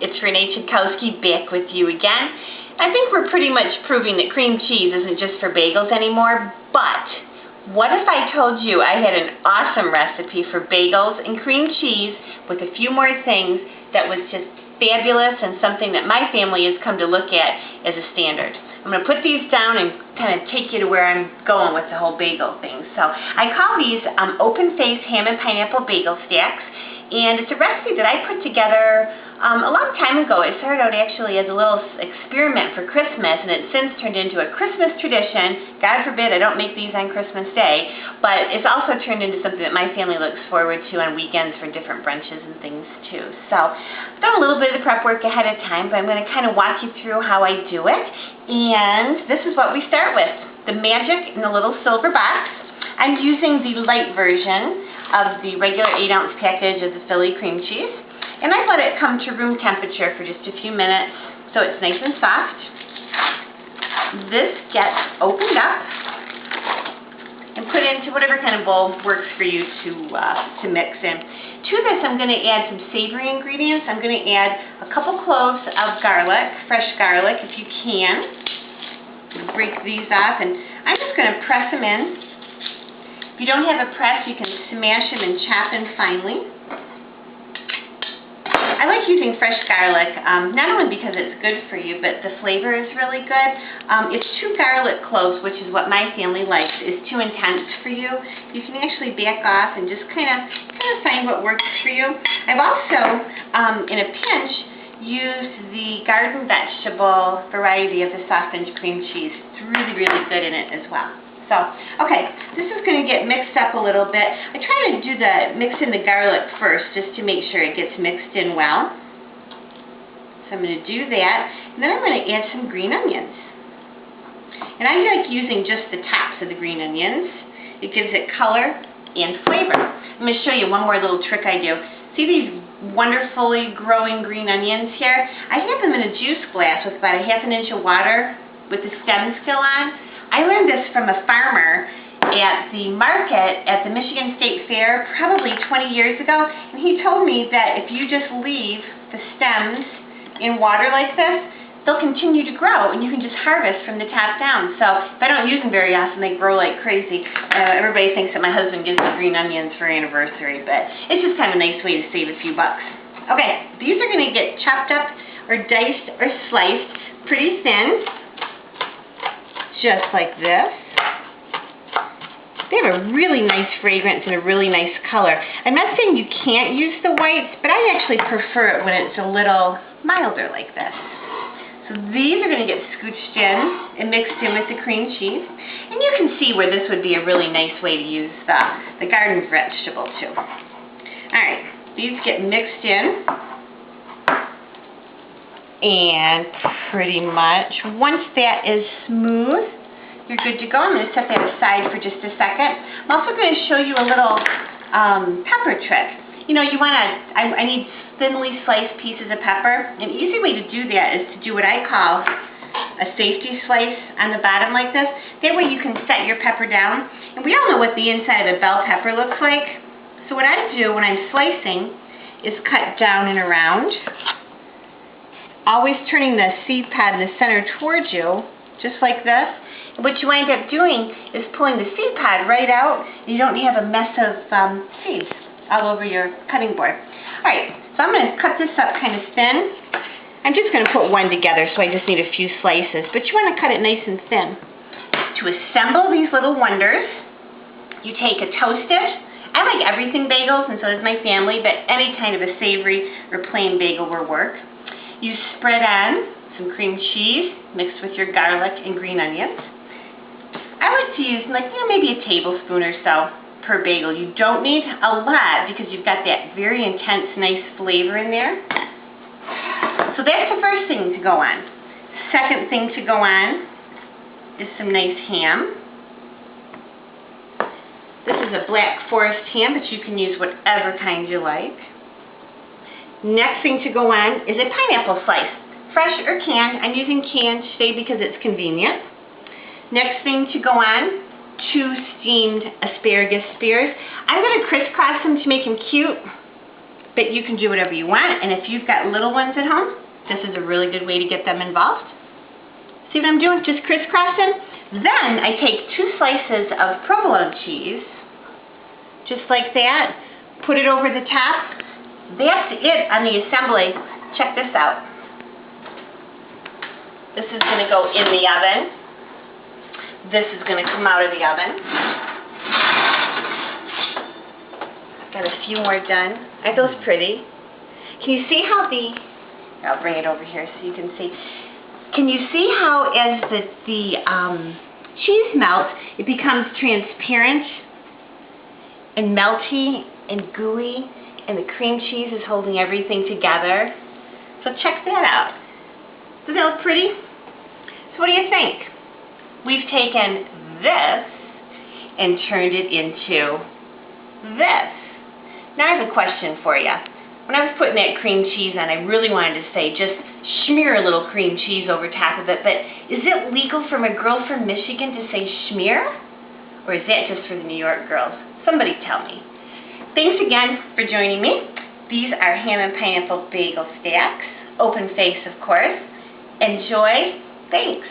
It's Renee Chikowski back with you again. I think we're pretty much proving that cream cheese isn't just for bagels anymore, but what if I told you I had an awesome recipe for bagels and cream cheese with a few more things that was just fabulous and something that my family has come to look at as a standard. I'm going to put these down and kind of take you to where I'm going with the whole bagel thing. So I call these open-faced ham and pineapple bagel stacks, and it's a recipe that I put together a long time ago. It started out actually as a little experiment for Christmas, and it's since turned into a Christmas tradition. God forbid I don't make these on Christmas Day, but it's also turned into something that my family looks forward to on weekends for different brunches and things too. So I've done a little bit of the prep work ahead of time, but I'm going to kind of walk you through how I do it. And this is what we start with. The magic in the little silver box. I'm using the light version of the regular 8-ounce package of the Philly cream cheese. And I let it come to room temperature for just a few minutes so it's nice and soft. This gets opened up and put into whatever kind of bowl works for you to mix in. To this, I'm going to add some savory ingredients. I'm going to add a couple cloves of garlic, fresh garlic if you can. Break these off, and I'm just going to press them in. If you don't have a press, you can smash them and chop them finely. I like using fresh garlic, not only because it's good for you, but the flavor is really good. It's 2 garlic cloves, which is what my family likes. Is too intense for you. You can actually back off and just kind of find what works for you. I've also, in a pinch, used the garden vegetable variety of the softened cream cheese. It's really, really good in it as well. So, okay, this is going to get mixed up a little bit. I try to mix in the garlic first just to make sure it gets mixed in well. So I'm going to do that. And then I'm going to add some green onions. And I like using just the tops of the green onions. It gives it color and flavor. I'm going to show you one more little trick I do. See these wonderfully growing green onions here? I have them in a juice glass with about a ½ inch of water with the stem still on. I learned this from a farmer at the market at the Michigan State Fair probably 20 years ago, and he told me that if you just leave the stems in water like this, they'll continue to grow, and you can just harvest from the top down. So if I don't use them very often, they grow like crazy. Everybody thinks that my husband gives me green onions for anniversary, but it's just kind of a nice way to save a few bucks. Okay, these are going to get chopped up or diced or sliced pretty thin. Just like this. They have a really nice fragrance and a really nice color. I'm not saying you can't use the whites, but I actually prefer it when it's a little milder like this. So these are going to get scooched in and mixed in with the cream cheese. And you can see where this would be a really nice way to use the garden vegetable too. Alright, these get mixed in. And pretty much, once that is smooth, you're good to go. I'm going to set that aside for just a second. I'm also going to show you a little pepper trick. You know, I need thinly sliced pieces of pepper. An easy way to do that is to do what I call a safety slice on the bottom like this. That way you can set your pepper down. And we all know what the inside of a bell pepper looks like. So what I do when I'm slicing is cut down and around. Always turning the seed pod in the center towards you, just like this. And what you wind up doing is pulling the seed pod right out, and you don't have a mess of seeds all over your cutting board. Alright, so I'm going to cut this up kind of thin. I'm just going to put one together, so I just need a few slices, but you want to cut it nice and thin. To assemble these little wonders, you take a toasted, I like everything bagels, and so does my family, but any kind of a savory or plain bagel will work. You spread on some cream cheese mixed with your garlic and green onions. I like to use maybe a tablespoon or so per bagel. You don't need a lot because you've got that very intense, nice flavor in there. So that's the first thing to go on. Second thing to go on is some nice ham. This is a Black Forest ham, but you can use whatever kind you like. Next thing to go on is a pineapple slice. Fresh or canned. I'm using canned today because it's convenient. Next thing to go on, 2 steamed asparagus spears. I'm going to crisscross them to make them cute. But you can do whatever you want, and if you've got little ones at home, this is a really good way to get them involved. See what I'm doing? Just crisscrossing. Then I take 2 slices of provolone cheese, just like that. Put it over the top. That's it on the assembly. Check this out. This is going to go in the oven. This is going to come out of the oven. I've got a few more done. Aren't those pretty? Can you see how I'll bring it over here so you can see. Can you see how as the cheese melts, it becomes transparent and melty and gooey, and the cream cheese is holding everything together? So check that out. Does that look pretty? So what do you think? We've taken this and turned it into this. Now I have a question for you. When I was putting that cream cheese on, I really wanted to say just smear a little cream cheese over top of it, but is it legal from a girl from Michigan to say smear? Or is that just for the New York girls? Somebody tell me. Thanks again for joining me. These are ham and pineapple bagel stacks. Open face, of course. Enjoy. Thanks.